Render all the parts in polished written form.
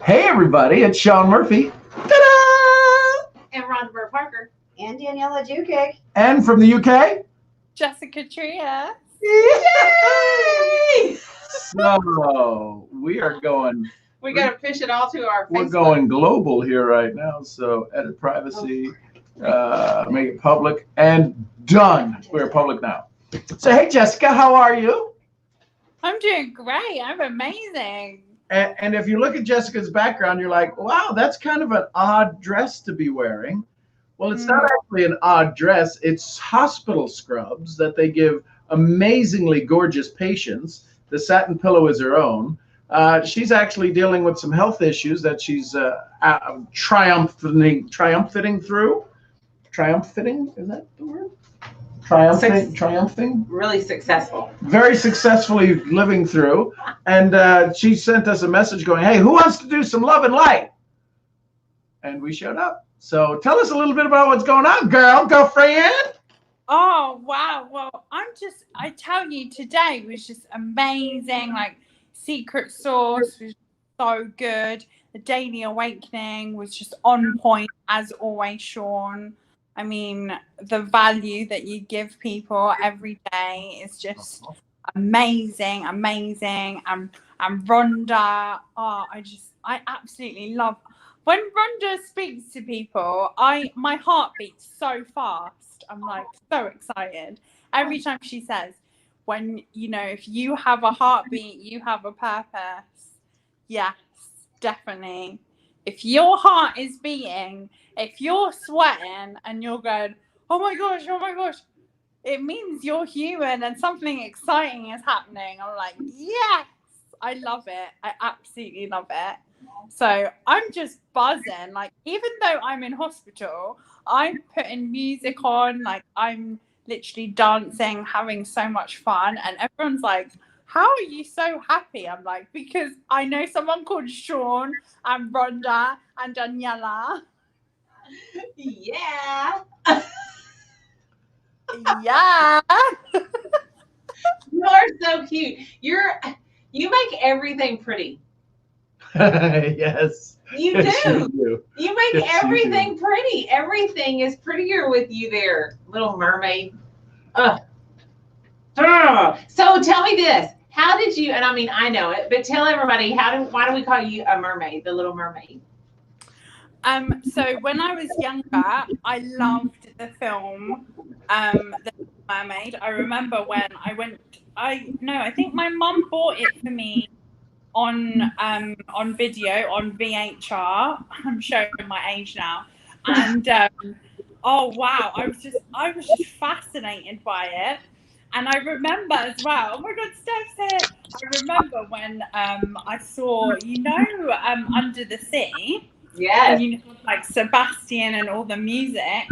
Hey everybody, it's Sean Murphy. Ta-da! And Rhonda Parker. And Daniela Jukic. And from the UK, Jessica Tria. Yay! So we are going. We got to push it all to our We're Facebook. going global here right now. So edit privacy, make it public, and done. We're public now. So hey Jessica, how are you? I'm doing great. I'm amazing. And if you look at Jessica's background, you're like, wow, that's kind of an odd dress to be wearing. Well, it's not actually an odd dress. It's hospital scrubs that they give amazingly gorgeous patients. The satin pillow is her own. She's actually dealing with some health issues that she's triumphing through. Triumphing, is that the word? Triumphing. Really successful. Very successfully living through. And she sent us a message going, hey, who wants to do some love and light? And we showed up. So tell us a little bit about what's going on, girlfriend. Oh, wow. Well, I tell you, today was just amazing. Like, Secret Sauce was so good. The Daily Awakening was just on point, as always, Sean. I mean, the value that you give people every day is just amazing. And Rhonda, I absolutely love when Rhonda speaks to people. My heart beats so fast. I'm like so excited every time she says, when if you have a heartbeat, you have a purpose. Yes, definitely. If your heart is beating, if you're sweating and you're going, oh my gosh, it means you're human and something exciting is happening. I'm like, yes, I love it. I absolutely love it. So I'm just buzzing. Like, even though I'm in hospital, I'm putting music on. Like, I'm literally dancing, having so much fun. And everyone's like, how are you so happy? I'm like, because I know someone called Sean and Rhonda and Daniela. Yeah. Yeah. You are so cute. You make everything pretty. Yes. You Yes, do. You make Yes, you everything pretty. Everything is prettier with you there, Little Mermaid. So tell me this. How did you, and I mean, I know it, but tell everybody, why do we call you a mermaid, the Little Mermaid? So when I was younger, I loved the film, The Little Mermaid. I remember when I think my mum bought it for me on video, on VHR. I'm showing my age now. And oh wow, I was just fascinated by it. And I remember as well, oh my God, Steph's here. I remember when I saw, Under the Sea. Yes. And like Sebastian and all the music.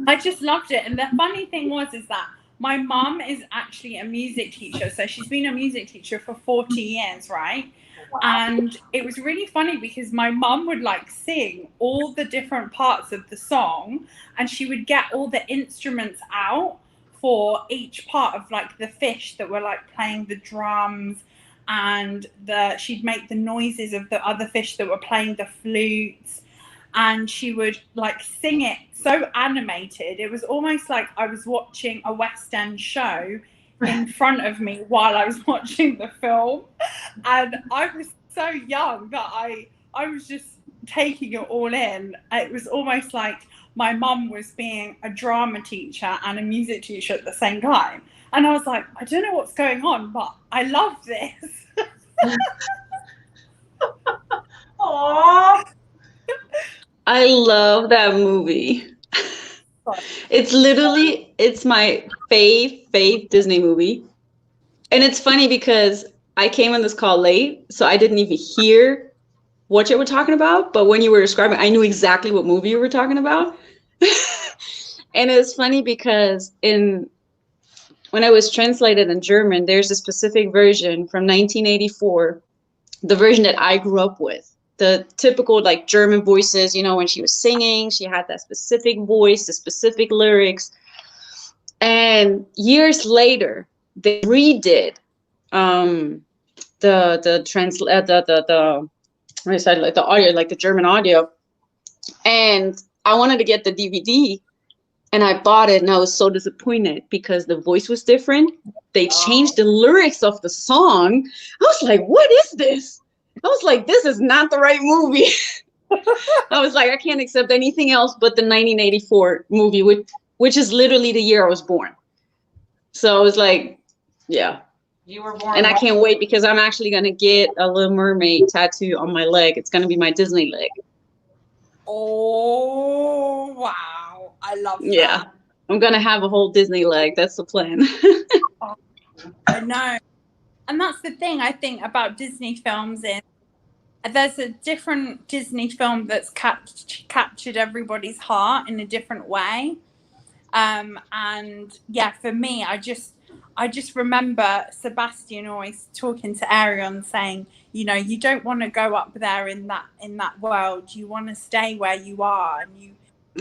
I just loved it. And the funny thing is that my mum is actually a music teacher. So she's been a music teacher for 40 years, right? Wow. And it was really funny because my mum would like sing all the different parts of the song, and she would get all the instruments out for each part of like the fish that were like playing the drums, and she'd make the noises of the other fish that were playing the flutes, and she would like sing it so animated. It was almost like I was watching a West End show in front of me while I was watching the film. And I was so young that I was just taking it all in. It was almost like my mum was being a drama teacher and a music teacher at the same time. And I was like, I don't know what's going on, but I love this. Aww. I love that movie. It's my fave Disney movie. And it's funny because I came on this call late, so I didn't even hear what you were talking about. But when you were describing, I knew exactly what movie you were talking about. And it's funny because when I was translated in German, there's a specific version from 1984, the version that I grew up with. The typical like German voices, when she was singing, she had that specific voice, the specific lyrics. And years later, they redid what is that, like the audio, like the German audio, and I wanted to get the DVD, and I bought it, and I was so disappointed because the voice was different. They changed the lyrics of the song. I was like, what is this? I was like, this is not the right movie. I was like, I can't accept anything else but the 1984 movie, which is literally the year I was born. So I was like, yeah. You were born. And I can't wait because I'm actually going to get a Little Mermaid tattoo on my leg. It's going to be my Disney leg. Oh, wow. I love that. Yeah. I'm going to have a whole Disney leg. That's the plan. I know. And that's the thing I think about Disney films is there's a different Disney film that's captured everybody's heart in a different way. And yeah, for me, I just remember Sebastian always talking to Arion saying, you know, you don't want to go up there in that world. You want to stay where you are, and you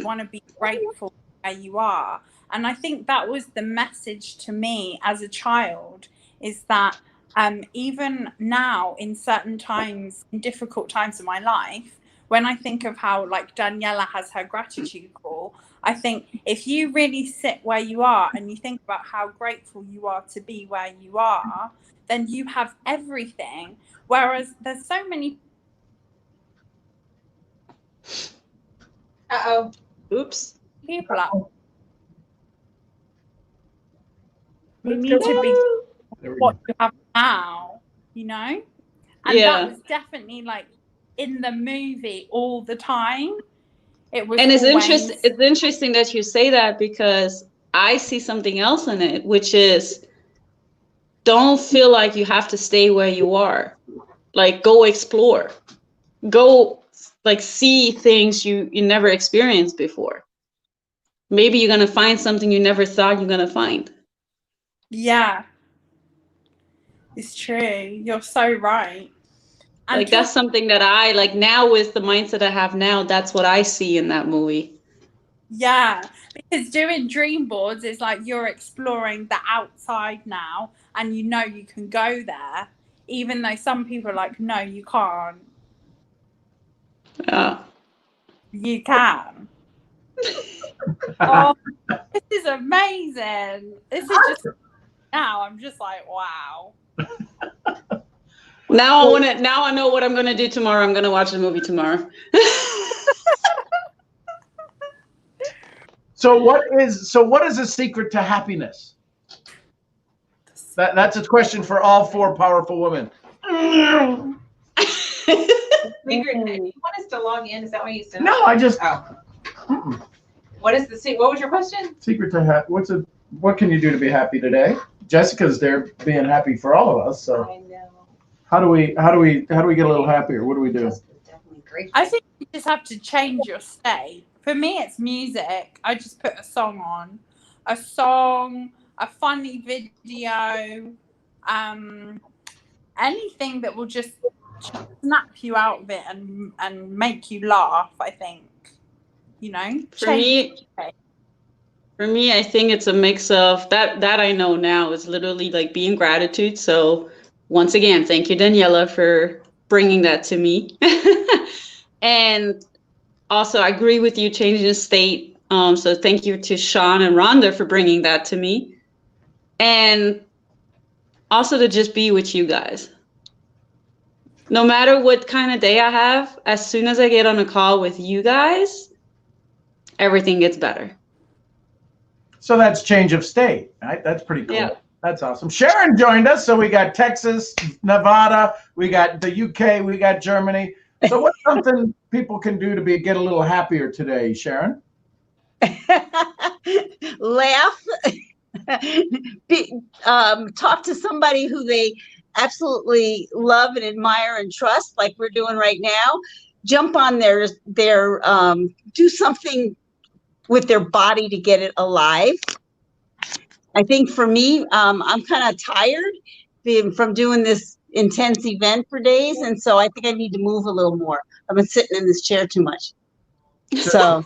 want to be grateful where you are. And I think that was the message to me as a child, is that even now in certain times, in difficult times of my life, when I think of how like Daniela has her gratitude call, I think if you really sit where you are and you think about how grateful you are to be where you are, then you have everything. Whereas there's so many. Oops. People are. You need to be what you have now, you know? And that was definitely like in the movie all the time. It was, and it's interesting that you say that, because I see something else in it, which is don't feel like you have to stay where you are. Like, go explore. Go like see things you never experienced before. Maybe you're gonna find something you never thought you're gonna find. Yeah. It's true. You're so right. And like that's something that I like now with the mindset I have now. That's what I see in that movie. Yeah, because doing dream boards is like you're exploring the outside now, and you know you can go there, even though some people are like, no, you can't. Yeah. You can. Oh, this is amazing. This is just now. I'm just like, wow. Now I know what I'm gonna do tomorrow. I'm gonna watch the movie tomorrow. So what is the secret to happiness? That's a question for all four powerful women. Secret. You want us to log in? Is that what you said? No, I just. What is the What was your question? Secret to what can you do to be happy today? Jessica's there being happy for all of us. So I know. How do we get a little happier? What do we do? I think you just have to change your state. For me, it's music. I just put a song on, a funny video, anything that will just snap you out of it and make you laugh. I think, you know. For me, I think it's a mix of that I know now is literally like being gratitude. So once again, thank you, Daniela, for bringing that to me. And also, I agree with you changing the state. So thank you to Sean and Rhonda for bringing that to me. And also to just be with you guys. No matter what kind of day I have, as soon as I get on a call with you guys, everything gets better. So that's change of state, right? That's pretty cool. Yeah. That's awesome. Sharon joined us. So we got Texas, Nevada, we got the UK, we got Germany. So what's something people can do to get a little happier today, Sharon? Laugh. Talk to somebody who they absolutely love and admire and trust, like we're doing right now. Jump on their do something with their body to get it alive. I think for me, I'm kind of tired from doing this intense event for days, and so I think I need to move a little more. I've been sitting in this chair too much. So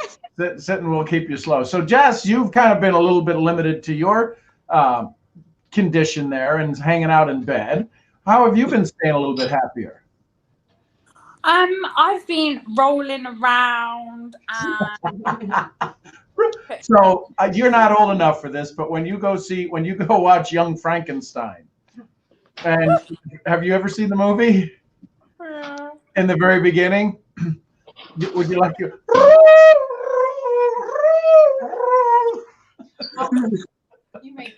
sitting will keep you slow. So Jess, you've kind of been a little bit limited to your condition there and hanging out in bed. How have you been staying a little bit happier? I've been rolling around and So you're not old enough for this, but when you go watch Young Frankenstein, and have you ever seen the movie? In the very beginning, would you like to? You make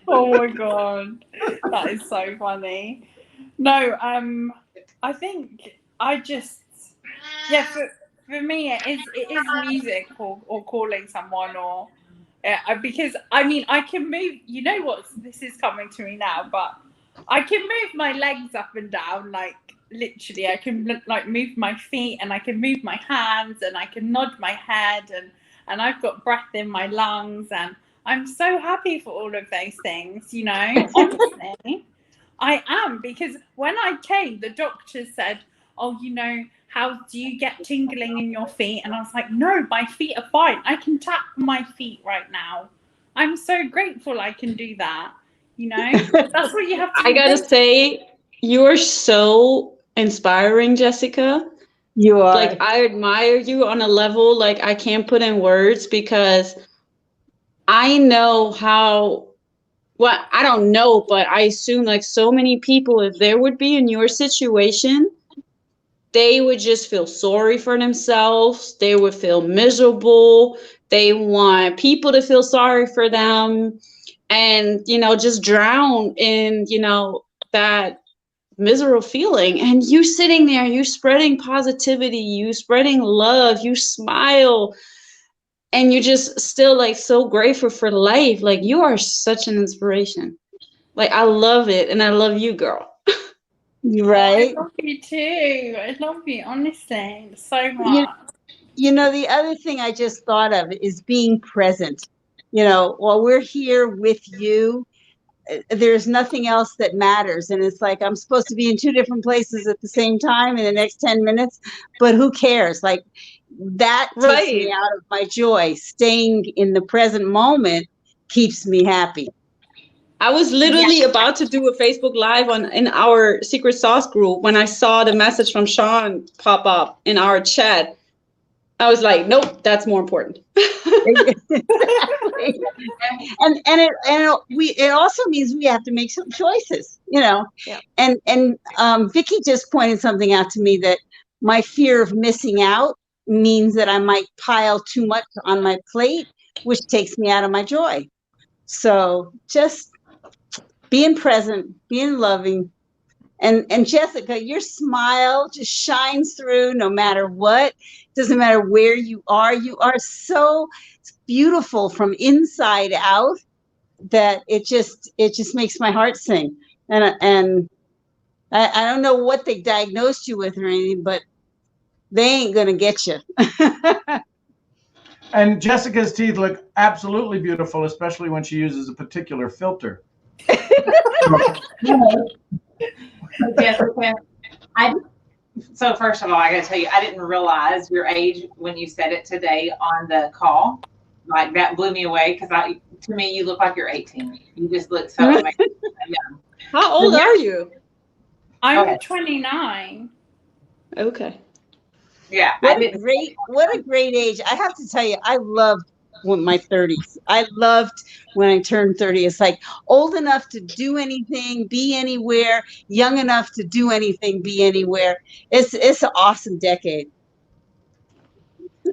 oh my god, that is so funny. No, I think I just for me it is music or calling someone or because I mean I can move. You know what? This is coming to me now, but I can move my legs up and down like literally. I can like move my feet and I can move my hands and I can nod my head and I've got breath in my lungs and I'm so happy for all of those things, you know, honestly. I am, because when I came, the doctor said, oh, you know, how do you get tingling in your feet? And I was like, no, my feet are fine. I can tap my feet right now. I'm so grateful I can do that. You know, that's what you have to do. I gotta say, you're so inspiring, Jessica. You are. Like, I admire you on a level like I can't put in words, because I know how, well, I don't know, but I assume like so many people, if they would be in your situation, they would just feel sorry for themselves. They would feel miserable. They want people to feel sorry for them and, you know, just drown in, you know, that miserable feeling. And you sitting there, you spreading positivity, you spreading love, you smile, and you're just still like so grateful for life. Like, you are such an inspiration. Like, I love it, and I love you, girl. Right? I love you too. I love you, honestly, so much. You know, the other thing I just thought of is being present. You know, while we're here with you, there's nothing else that matters. And it's like I'm supposed to be in two different places at the same time in the next 10 minutes, but who cares? Like, that takes me out of my joy. Staying in the present moment keeps me happy. I was literally about to do a Facebook Live in our Secret Sauce group when I saw the message from Sean pop up in our chat. I was like, nope, that's more important. And it also means we have to make some choices, you know. Yeah. And Vicky just pointed something out to me, that my fear of missing out means that I might pile too much on my plate, which takes me out of my joy. So just being present, being loving. And Jessica, your smile just shines through no matter what. Doesn't matter where you are. You are so beautiful from inside out that it just makes my heart sing. And I don't know what they diagnosed you with or anything, but they ain't gonna get you. And Jessica's teeth look absolutely beautiful, especially when she uses a particular filter. Jessica, so first of all, I gotta tell you, I didn't realize your age when you said it today on the call. Like, that blew me away, because to me, you look like you're 18. You just look so amazing. Young. How old are you? I'm 29. Okay. Yeah. What a great age. I have to tell you, I loved my 30s. I loved when I turned 30. It's like old enough to do anything, be anywhere, young enough to do anything, be anywhere. It's an awesome decade.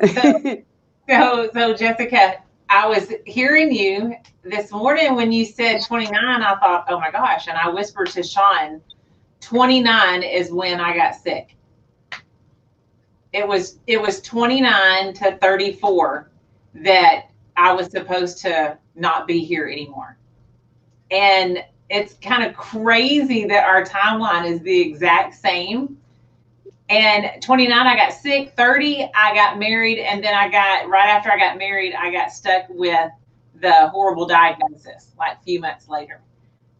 So Jessica, I was hearing you this morning when you said 29. I thought, oh my gosh. And I whispered to Sean, 29 is when I got sick. It was 29 to 34 that I was supposed to not be here anymore. And it's kind of crazy that our timeline is the exact same. And 29, I got sick. 30, I got married. And then right after I got married, I got stuck with the horrible diagnosis, like a few months later.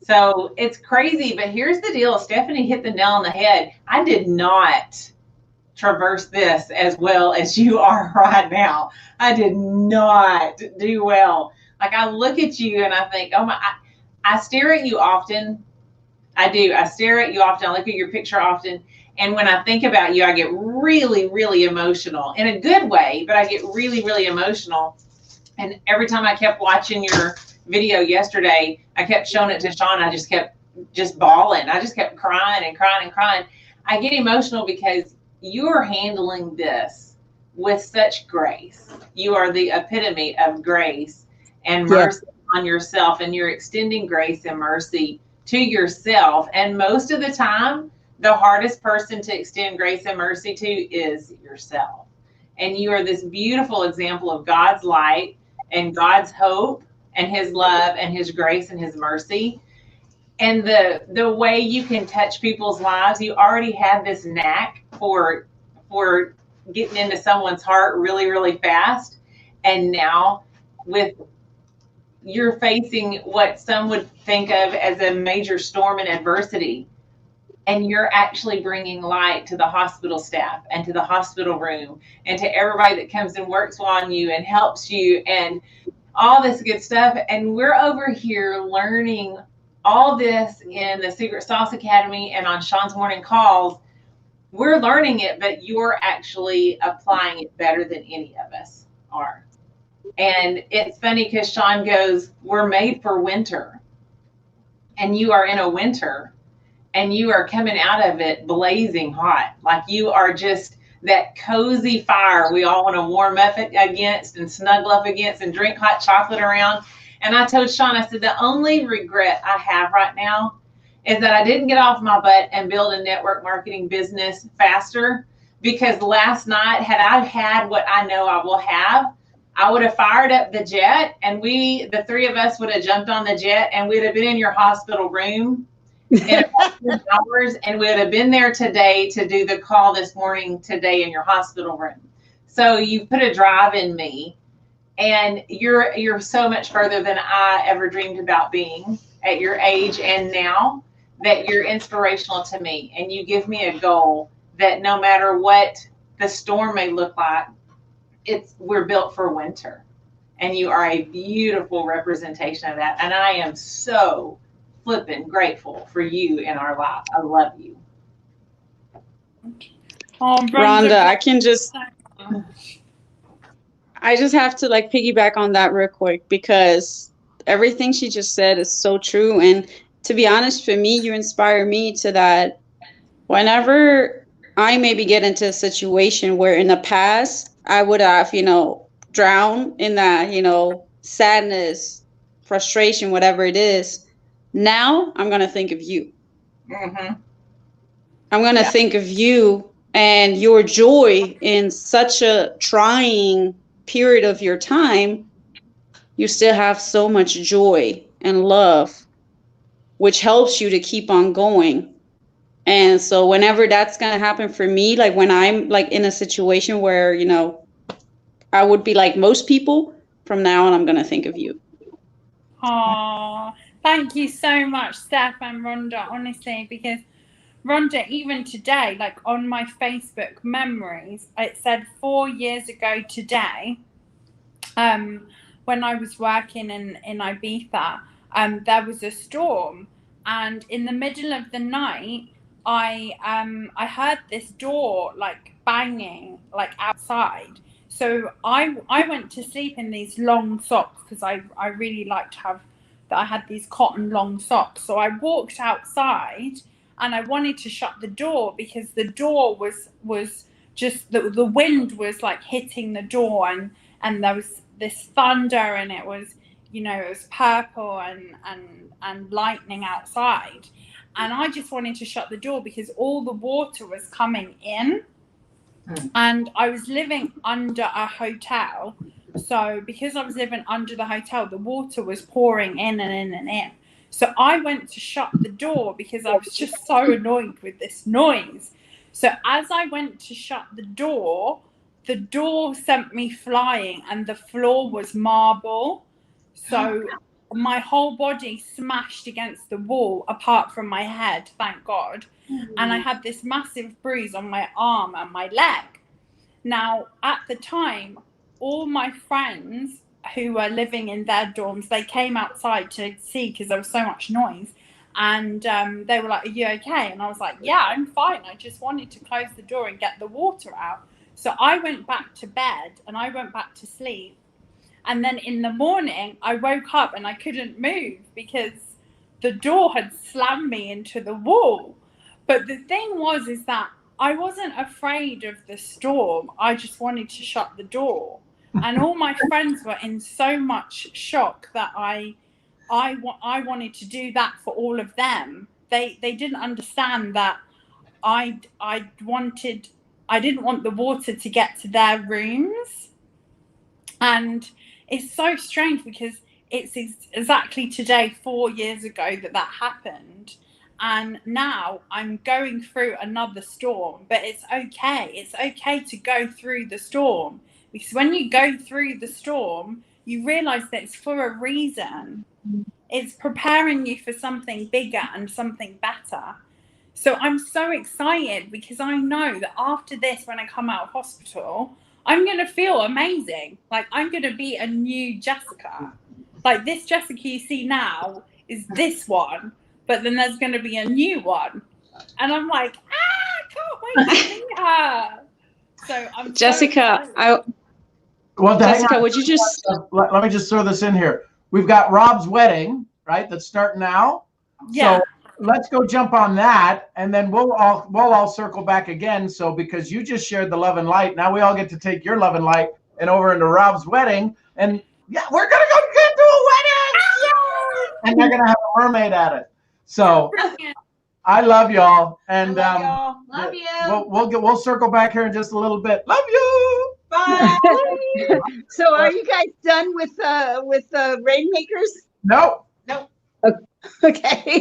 So it's crazy. But here's the deal. Stephanie hit the nail on the head. I did not traverse this as well as you are right now. I did not do well. Like, I look at you and I think, oh my, I stare at you often I do. I stare at you often. I look at your picture often. And when I think about you, I get really, really emotional in a good way, but I get really, really emotional. And every time I kept watching your video yesterday, I kept showing it to Sean. I just kept bawling. I just kept crying and crying and crying. I get emotional because you're handling this with such grace. You are the epitome of grace and mercy on yourself, and you're extending grace and mercy to yourself. And most of the time, the hardest person to extend grace and mercy to is yourself. And you are this beautiful example of God's light and God's hope and his love and his grace and his mercy. And the way you can touch people's lives, you already have this knack for getting into someone's heart really, really fast. And now you're facing what some would think of as a major storm and adversity. And you're actually bringing light to the hospital staff and to the hospital room and to everybody that comes and works on you and helps you and all this good stuff. And we're over here learning all this in the Secret Sauce Academy and on Sean's morning calls. We're learning it, but you're actually applying it better than any of us are. And it's funny because Sean goes, we're made for winter. And you are in a winter. And you are coming out of it blazing hot. Like you are just that cozy fire we all want to warm up against and snuggle up against and drink hot chocolate around. And I told Sean, I said, the only regret I have right now is that I didn't get off my butt and build a network marketing business faster. Because last night, had I had what I know I will have, I would have fired up the jet and the three of us would have jumped on the jet and we'd have been in your hospital room in hours, and we would have been there today to do the call this morning today in your hospital room. So you put a drive in me, and you're so much further than I ever dreamed about being at your age, and now that you're inspirational to me, and you give me a goal that no matter what the storm may look like, we're built for winter, and you are a beautiful representation of that. And I am so flipping grateful for you in our life. I love you. Rhonda, I just have to like piggyback on that real quick because everything she just said is so true. And to be honest, for me, you inspire me to that whenever I maybe get into a situation where in the past I would have, drowned in that, sadness, frustration, whatever it is. Now I'm going to think of you. Mm-hmm. I'm going to think of you and your joy in such a trying period of your time. You still have so much joy and love, which helps you to keep on going. And so whenever that's going to happen for me, like when I'm like in a situation where, I would be like most people, from now on, I'm going to think of you. Oh, thank you so much, Steph and Rhonda, honestly, because Rhonda, even today, like on my Facebook memories, it said 4 years ago today, when I was working in Ibiza, there was a storm, and in the middle of the night, I heard this door like banging like outside. So I went to sleep in these long socks because I really liked to have that. I had these cotton long socks. So I walked outside and I wanted to shut the door because the door was just the wind was like hitting the door, and there was this thunder, and it was it was purple and lightning outside, and I just wanted to shut the door because all the water was coming in. And I was living under a hotel, so because I was living under the hotel, the water was pouring in and in and in. So I went to shut the door because I was just so annoyed with this noise. So as I went to shut the door sent me flying, and the floor was marble. So my whole body smashed against the wall apart from my head, thank God. And I had this massive bruise on my arm and my leg. Now, at the time, all my friends who were living in their dorms, they came outside to see because there was so much noise. And they were like, "Are you okay?" And I was like, "Yeah, I'm fine. I just wanted to close the door and get the water out." So I went back to bed and I went back to sleep. And then in the morning, I woke up and I couldn't move because the door had slammed me into the wall. But the thing was, is that I wasn't afraid of the storm. I just wanted to shut the door. And all my friends were in so much shock that I wanted to do that for all of them. They didn't understand that I didn't want the water to get to their rooms. And it's so strange because it's exactly today 4 years ago that happened. And now I'm going through another storm, but it's okay. It's okay to go through the storm, because when you go through the storm, you realize that it's for a reason. It's preparing you for something bigger and something better. So I'm so excited because I know that after this, when I come out of hospital, I'm going to feel amazing. Like, I'm going to be a new Jessica. Like, this Jessica you see now is this one, but then there's going to be a new one. And I'm like, I can't wait to see her. So I'm Jessica, Well, Jessica, would you just let me just throw this in here. We've got Rob's wedding, right? That's starting now. Yeah. So let's go jump on that, and then we'll all circle back again. So because you just shared the love and light, now we all get to take your love and light and over into Rob's wedding, and yeah, we're gonna go get to a wedding, and they're gonna have a mermaid at it. So I love y'all, and Love you. we'll circle back here in just a little bit. Love you. Bye. So are you guys done with Rainmakers? Nope. Okay.